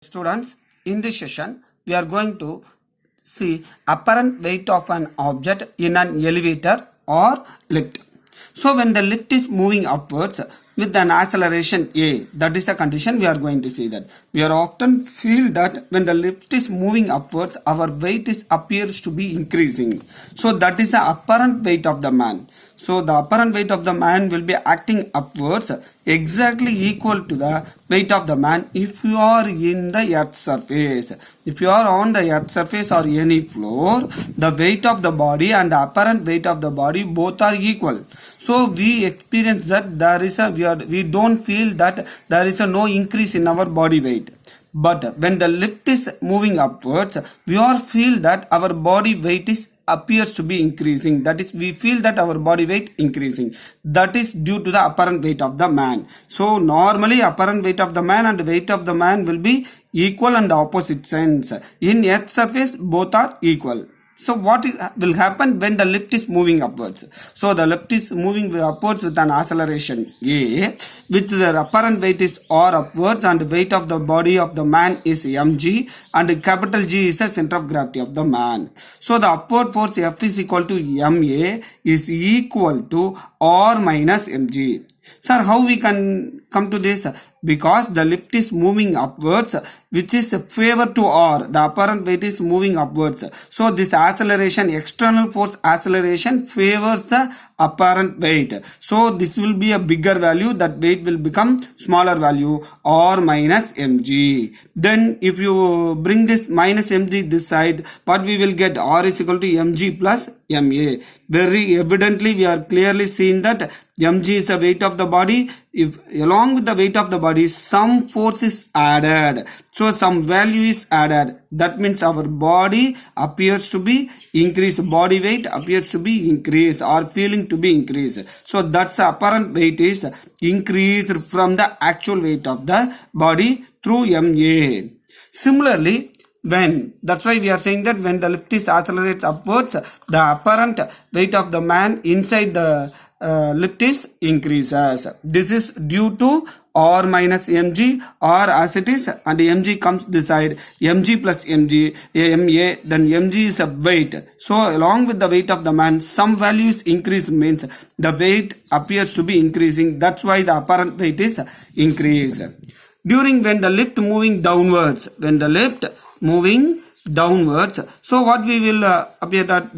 Students, in this session, we are going to see apparent weight of an object in an elevator or lift. So, when the lift is moving upwards with an acceleration a, that is the condition we are going to see that. We are often feel that when the lift is moving upwards, our weight appears to be increasing. So, that is the apparent weight of the man. So, the apparent weight of the man will be acting upwards exactly equal to the weight of the man if you are in the earth surface. If you are on the earth surface or any floor, the weight of the body and the apparent weight of the body both are equal. So we experience that we don't feel that there is no increase in our body weight. But when the lift is moving upwards, we all feel that our body weight appears to be increasing. That is, we feel that our body weight increasing. That is due to the apparent weight of the man. So normally apparent weight of the man and weight of the man will be equal and opposite sense. In earth surface both are equal. So what will happen when the lift is moving upwards? So the lift is moving upwards with an acceleration a, with the apparent weight is r upwards and weight of the body of the man is mg and capital G is the center of gravity of the man. So the upward force F is equal to ma is equal to r minus mg. Sir, how we can come to this? Because the lift is moving upwards, which is favor to r. The apparent weight is moving upwards. So this acceleration, external force acceleration favors the apparent weight. So this will be a bigger value. That weight will become smaller value, r minus mg. Then if you bring this minus mg this side, what we will get? R is equal to mg plus ma. Very evidently we are clearly seeing that mg is the weight of the body. If along with the weight of the body some force is added, so some value is added, that means our body appears to be increased, body weight appears to be increased or feeling to be increased. So that's the apparent weight is increased from the actual weight of the body through ma. Similarly, that's why we are saying that when the lift is accelerates upwards, the apparent weight of the man inside the lift is increases. This is due to r minus mg, or as it is, and mg comes this side, mg plus mg, ma, then mg is a weight. So along with the weight of the man, some values increase means the weight appears to be increasing. That's why the apparent weight is increased. During when the lift moving downwards, so what we will appear that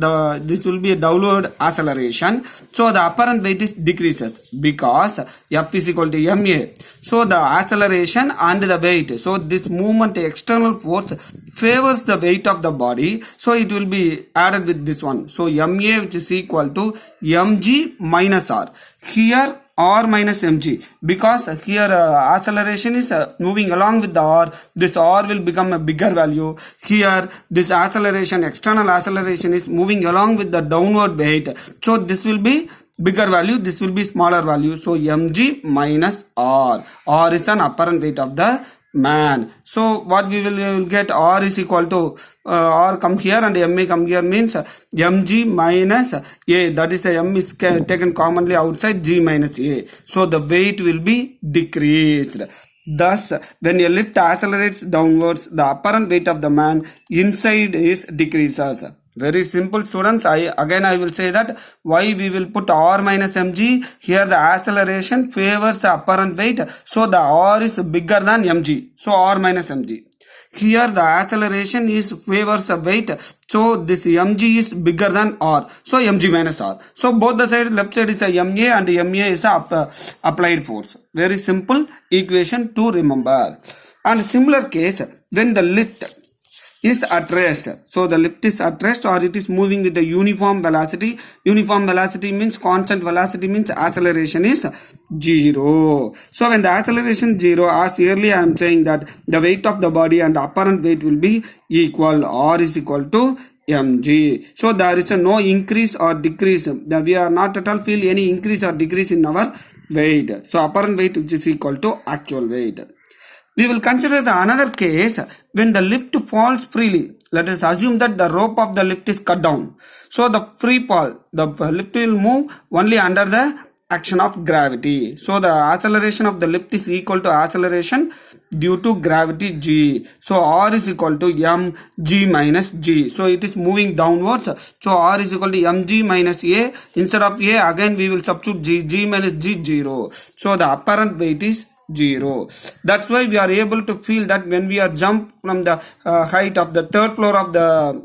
this will be a downward acceleration. So the apparent weight is decreases because F is equal to ma. So the acceleration and the weight. So this movement external force favors the weight of the body. So it will be added with this one. So ma, which is equal to mg minus r. Here r minus mg, because here acceleration is moving along with the r, this r will become a bigger value. Here this acceleration, external acceleration is moving along with the downward weight, so this will be bigger value, this will be smaller value. So mg minus r is an apparent weight of the man. So what we will get, r is equal to r come here and ma come here, means mg minus a, that is m is taken commonly outside, g minus a. So the weight will be decreased. Thus, when a lift accelerates downwards, the apparent weight of the man inside is decreases. Very simple, students. I will say that why we will put r minus mg. Here the acceleration favors the apparent weight, so the r is bigger than mg, so r minus mg. Here the acceleration is favors the weight, so this mg is bigger than r, so mg minus r. So both the side, left side is a ma and ma is a applied force. Very simple equation to remember. And similar case, when the lift is at rest. So the lift is at rest or it is moving with the uniform velocity. Uniform velocity means constant velocity, means acceleration is 0. So when the acceleration 0, as earlier I am saying that the weight of the body and the apparent weight will be equal. R is equal to mg. So there is no increase or decrease. We are not at all feel any increase or decrease in our weight. So apparent weight which is equal to actual weight. We will consider the another case when the lift falls freely. Let us assume that the rope of the lift is cut down. So the free fall, the lift will move only under the action of gravity. So the acceleration of the lift is equal to acceleration due to gravity G. So R is equal to mg minus G. So it is moving downwards. So R is equal to mg minus A. Instead of A, again we will substitute G. G minus G, 0. So the apparent weight is 0. That's why we are able to feel that when we are jump from the height of the third floor of the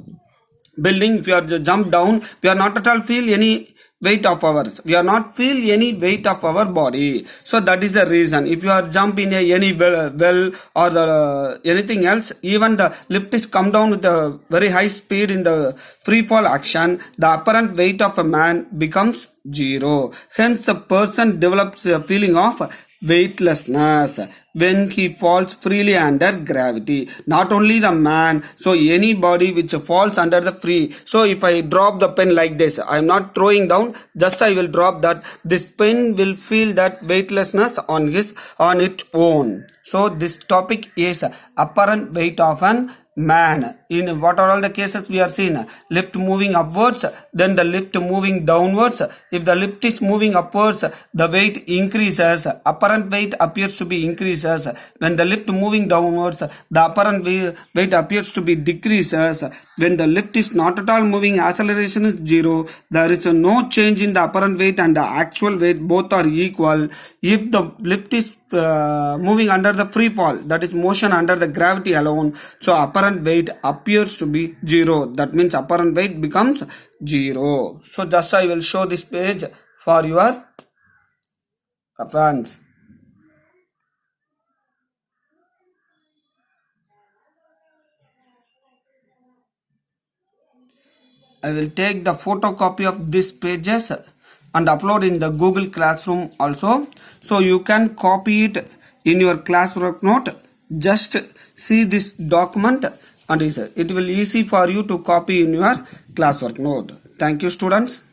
building, if you are jump down, we are not at all feel any weight of ours. We are not feel any weight of our body. So that is the reason. If you are jump in any well or the anything else, even the lift is come down with a very high speed in the free fall action, the apparent weight of a man becomes 0. Hence, a person develops a feeling of weightlessness when he falls freely under gravity. Not only the man, so any body which falls under the free. So if I drop the pen like this, I am not throwing down, just I will drop that, this pen will feel that weightlessness on its own. So this topic is apparent weight of an man. In what are all the cases we are seeing? Lift moving upwards, then the lift moving downwards. If the lift is moving upwards, the weight increases, apparent weight appears to be increases. When the lift moving downwards, the apparent weight appears to be decreases. When the lift is not at all moving, acceleration is 0. There is no change in the apparent weight and the actual weight, both are equal. If the lift is moving under the free fall, that is motion under the gravity alone, so apparent weight appears to be 0. That means apparent weight becomes 0. So just I will show this page for your reference. I will take the photocopy of these pages and upload in the Google Classroom also. So you can copy it in your classwork note. Just see this document and it will easy for you to copy in your classwork note. Thank you, students.